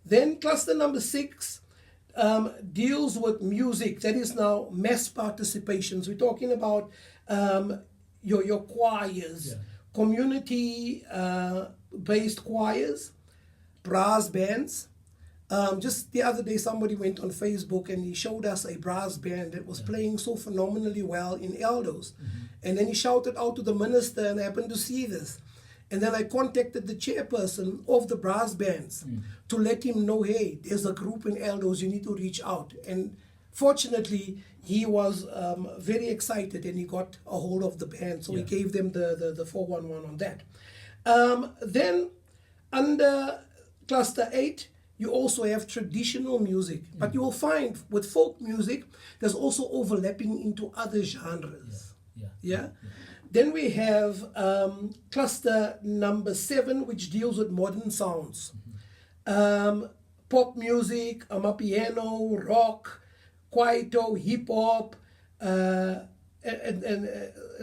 Then cluster number 6 deals with music. That is now mass participations. We're talking about your choirs, Yeah. community based choirs, brass bands. Just the other day, somebody went on Facebook and he showed us a brass band that was playing so phenomenally well in Eldos. And then he shouted out to the minister, and I happened to see this. And then I contacted the chairperson of the brass bands to let him know, hey, there's a group in Eldos, you need to reach out. And fortunately, he was very excited and he got a hold of the band. So he gave them the 411 on that. Then under cluster 8, you also have traditional music. But you will find with folk music, there's also overlapping into other genres. Yeah? Then we have cluster number 7, which deals with modern sounds. Pop music, amapiano, rock, kwaito, hip hop, and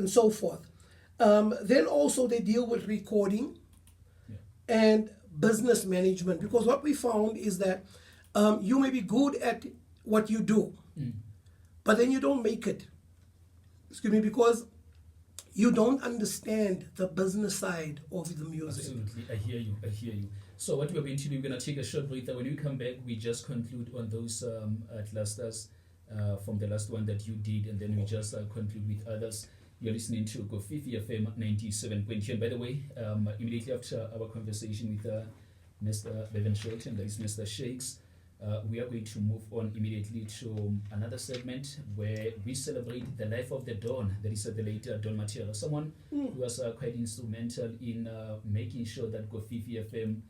so forth. Then also they deal with recording and business management, because what we found is that you may be good at what you do, but then you don't make it. Excuse me, because you don't understand the business side of the music. Absolutely, I hear you. So what we're going to do, we're going to take a short break. When we come back, we just conclude on those clusters from the last one that you did, and then we just conclude with others. You're listening to Kofifi FM 97.2. And by the way, immediately after our conversation with Mr. Bevan Shelton, that is Mr. Shakes, we are going to move on immediately to another segment where we celebrate the life of the Don, that is the late Don Matera, someone who was quite instrumental in making sure that Kofifi FM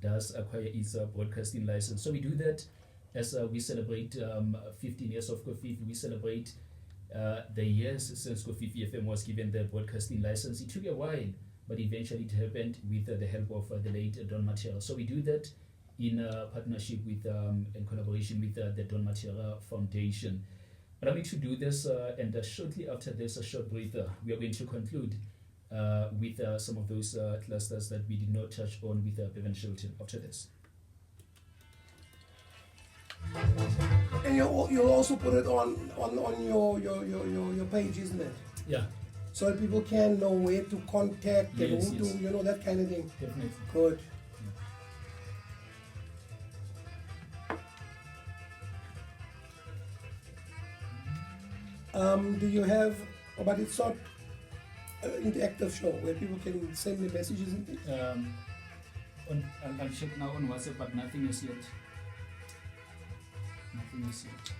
does acquire its broadcasting license. So we do that as we celebrate 15 years of Kofifi. We celebrate the years since Kofifi FM was given the broadcasting license. It took a while, but eventually it happened with the help of the late Don Matera. So we do that in partnership with and collaboration with the Don Matera Foundation. Allow me to do this, and shortly after this short breather, we are going to conclude with some of those clusters that we did not touch on with Bevan Shelton after this. And you'll also put it on your page, isn't it? Yeah, So that people can know where to contact and Yes, who yes. to, that kind of thing. definitely. Good. Do you have, but it's not an interactive show where people can send me messages and things? I'll check now on WhatsApp, but nothing is yet. Nothing is yet.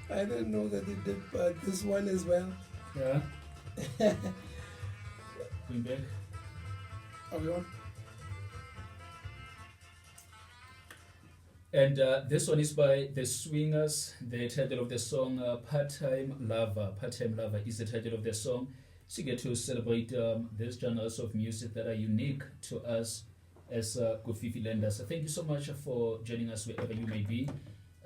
I didn't know that they did this one as well. Yeah. Going back. Are we on? And this one is by The Swingers. The title of the song, Part-Time Lover. Part-Time Lover is the title of the song. So you get to celebrate these genres of music that are unique to us as Kofifi Lenders. Thank you so much for joining us wherever you may be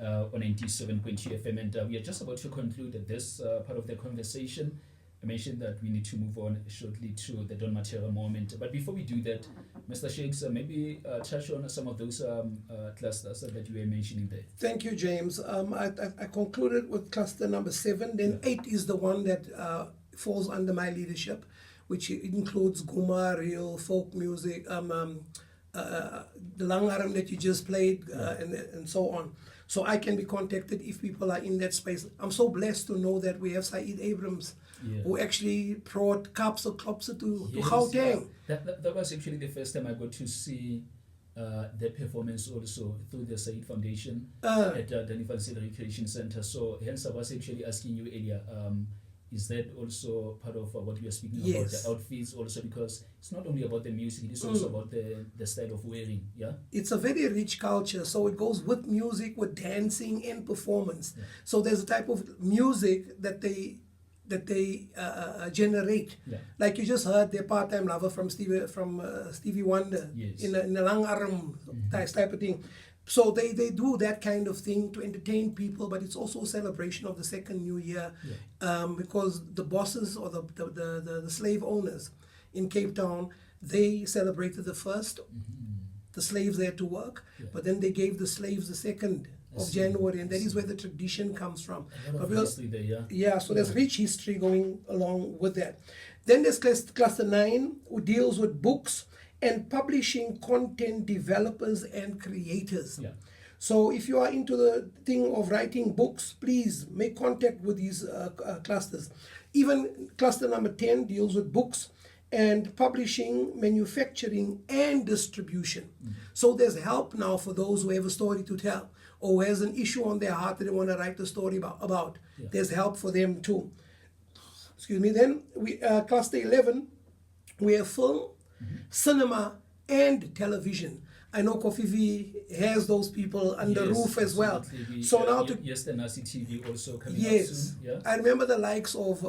on 97.2 FM. And we are just about to conclude this part of the conversation. I mentioned that we need to move on shortly to the Don Matera moment. But before we do that, Mr. Shakes, maybe touch on some of those clusters that you were mentioning there. Thank you, James. I concluded with cluster number 7. Then 8 is the one that falls under my leadership, which includes Guma, real folk music, the Langaram that you just played, and so on. So I can be contacted if people are in that space. I'm so blessed to know that we have Saeed Abrams, who actually brought Kapsa Klopsa to Gauteng. That was actually the first time I got to see the performance also through the Said Foundation at the Nival Recreation Center. So hence I was actually asking you earlier, Is that also part of what we are speaking about, Yes. the outfits also? Because it's not only about the music, it is also about the style of wearing, yeah? It's a very rich culture, so it goes with music, with dancing and performance. So there's a type of music that they generate. Yeah. Like you just heard their part-time lover from Stevie Wonder, Yes. in a long arm type of thing. So they do that kind of thing to entertain people, but it's also a celebration of the second new year, because the bosses or the slave owners in Cape Town, they celebrated the first. The slaves there to work, but then they gave the slaves the 2nd of January, and that is where the tradition comes from. A lot of we'll- history there, yeah? yeah, so there's rich history going along with that. Then there's cluster 9, who deals with books and publishing content developers and creators. Yeah. So if you are into the thing of writing books, please make contact with these clusters. Even cluster number 10 deals with books and publishing, manufacturing, and distribution. So there's help now for those who have a story to tell or who has an issue on their heart that they want to write a story about. Yeah. There's help for them too. Excuse me. Then we cluster 11, we have film, cinema, and television. I know Kofivi has those people under Yes, roof as well. absolutely. So now to yes, the Nasi TV also coming yes, up soon, yeah? I remember the likes of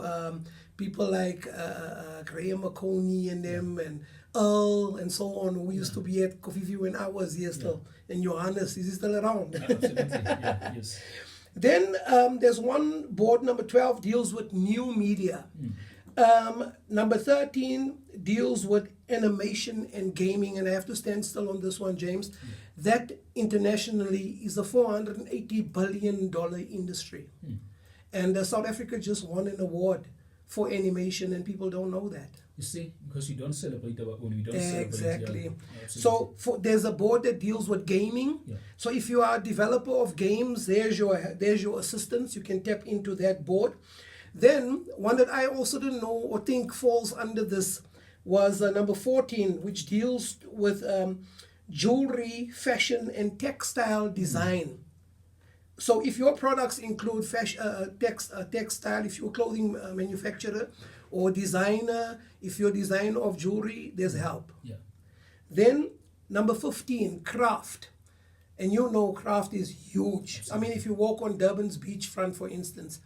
people like Graham McConey and them and Earl and so on, who used to be at Kofivi when I was here still. And Johannes, is he still around? Absolutely, yeah, yes. Then there's one board, number 12, deals with new media. Number 13 deals with animation and gaming, and I have to stand still on this one, James. That internationally is a $480 billion industry. And South Africa just won an award for animation, and people don't know that. You see, because we don't celebrate our own, we don't celebrate. Exactly. Yeah, So there's a board that deals with gaming. Yeah. So if you are a developer of games, there's your assistance. You can tap into that board. Then one that I also didn't know or think falls under this was number 14, which deals with jewelry, fashion, and textile design. So if your products include textile, if you're a clothing manufacturer or designer, if you're a designer of jewelry, there's help. Yeah. Then number 15, craft. And you know craft is huge. I mean, if you walk on Durban's beachfront, for instance,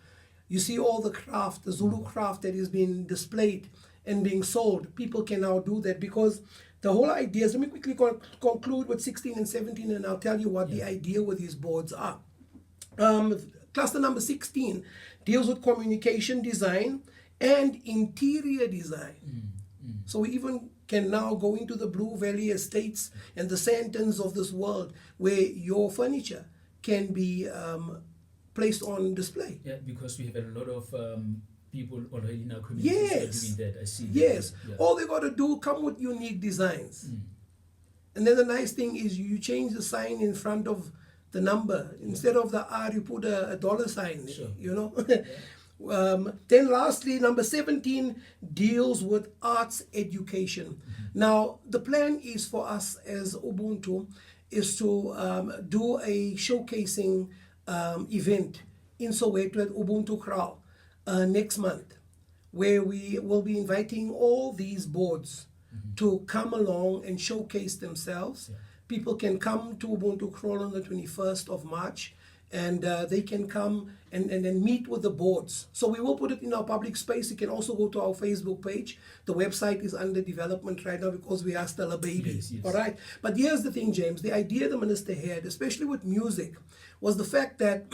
you see all the craft, the Zulu craft that is being displayed and being sold. People can now do that because the whole idea is, let me quickly conclude with 16 and 17, and I'll tell you what the idea with these boards are. Cluster number 16 deals with communication design and interior design. So we even can now go into the Blue Valley estates and the Sandtons of this world where your furniture can be placed on display. Yeah, because we have a lot of people already in our community Yes. doing that. I see. Yes. That. Yeah. All they got to do, come with unique designs. And then the nice thing is you change the sign in front of the number. Instead of the R, you put a dollar sign, Sure. you know. Then lastly, number 17 deals with arts education. Now, the plan is for us as Ubuntu is to do a showcasing event in Soweto at Ubuntu Kraal next month, where we will be inviting all these boards to come along and showcase themselves. Yeah. People can come to Ubuntu Kraal on the 21st of March, and they can come and meet with the boards. So we will put it in our public space. You can also go to our Facebook page. The website is under development right now because we are still a baby. Yes, yes. All right. But here's the thing, James. The idea the minister had, especially with music, was the fact that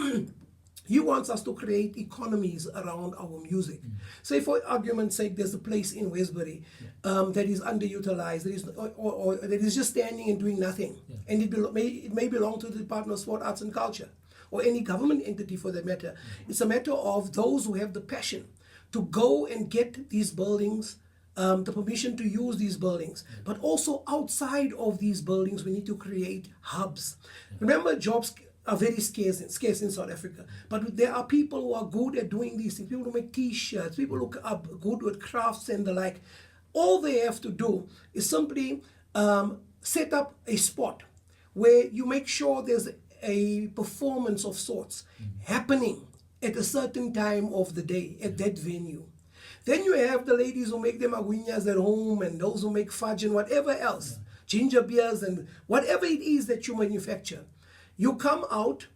he wants us to create economies around our music. Say, for argument's sake, there's a place in Westbury that is underutilized, that is, or that is just standing and doing nothing. Yeah. And it may belong to the Department of Sport, Arts and Culture, or any government entity for that matter. It's a matter of those who have the passion to go and get these buildings, the permission to use these buildings. But also outside of these buildings, we need to create hubs. Remember, jobs are very scarce in South Africa. But there are people who are good at doing these things. People who make T-shirts, people who are good with crafts and the like. All they have to do is simply set up a spot where you make sure there's a performance of sorts happening at a certain time of the day at that venue. Then you have the ladies who make them agüinas at home, and those who make fudge and whatever else, ginger beers and whatever it is that you manufacture. You come out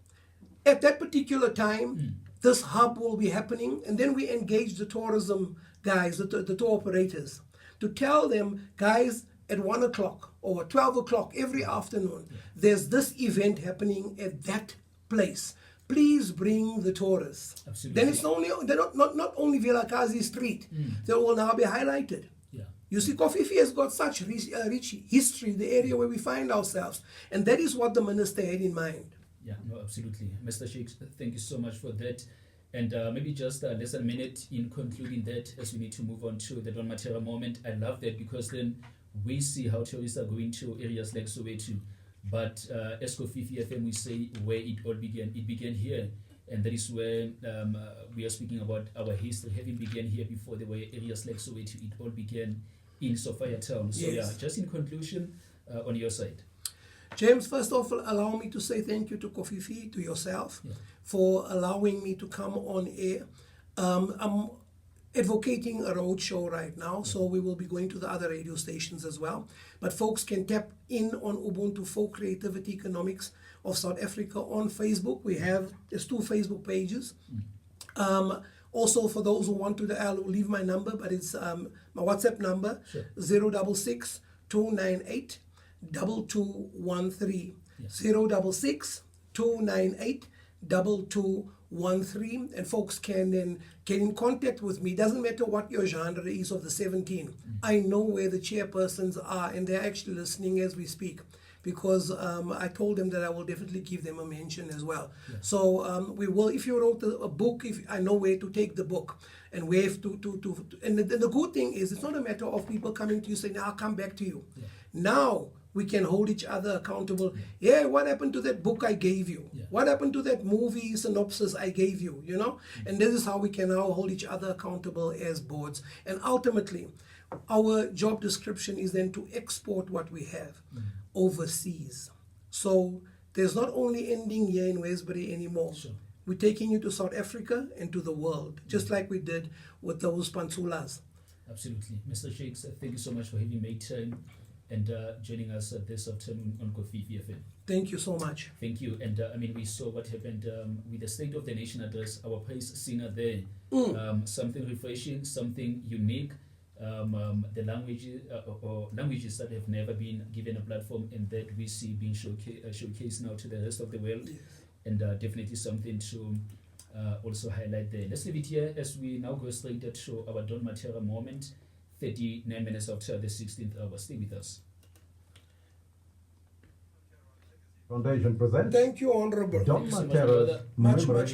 at that particular time, this hub will be happening, and then we engage the tourism guys, the tour operators, to tell them, guys, at 1 o'clock or 12 o'clock every afternoon, there's this event happening at that place. Please bring the tourists. Absolutely. Then it's they're not only Vilakazi Street, they will now be highlighted. Yeah. You see, Kofifi has got such rich history, the area where we find ourselves, and that is what the minister had in mind. Yeah, no, absolutely. Mr. Sheikh, thank you so much for that. And maybe just less than a minute in concluding that, as we need to move on to the Don Matera moment. I love that, because then we see how tourists are going to areas like Soweto. But as Kofifi FM, we say where it all began. It began here. And that is where we are speaking about our history. Having began here before there were areas like Soweto, it all began in Sophia Town. So Yes. yeah, just in conclusion, on your side. James, first off, allow me to say thank you to Kofifi, to yourself, for allowing me to come on air. I'm advocating a road show right now, so we will be going to the other radio stations as well. But folks can tap in on Ubuntu Folk Creativity Economics of South Africa on Facebook. There's 2 Facebook pages. Also, for those who want to, I'll leave my number, but it's my WhatsApp number, 066 298 2213. 066 298 2213, and folks can then get in contact with me. Doesn't matter what your genre is of the 17. I know where the chairpersons are, and they're actually listening as we speak, because I told them that I will definitely give them a mention as well. So we will, if you wrote a book, if I know where to take the book and where to and the good thing is, it's not a matter of people coming to you saying, I'll come back to you. Now we can hold each other accountable. Yeah, what happened to that book I gave you? What happened to that movie synopsis I gave you? You know, and this is how we can now hold each other accountable as boards. And ultimately, our job description is then to export what we have overseas. So there's not only ending here in Westbury anymore. We're taking you to South Africa and to the world, just like we did with those Pantsulas. Absolutely. Mr. Shakes, thank you so much for having made time and joining us this afternoon on Kofifi FM. Thank you so much. Thank you. And I mean, we saw what happened with the State of the Nation address, our praise singer there. Something refreshing, something unique. The languages or languages that have never been given a platform, and that we see being showcased now to the rest of the world. And definitely something to also highlight there. Let's leave it here as we now go straight to our Don Matera moment, 39 minutes after the 16th hour. Stay with us. Foundation presents Thank you, Honorable. Don Thank you so much, Matera's brother. Much, Memory much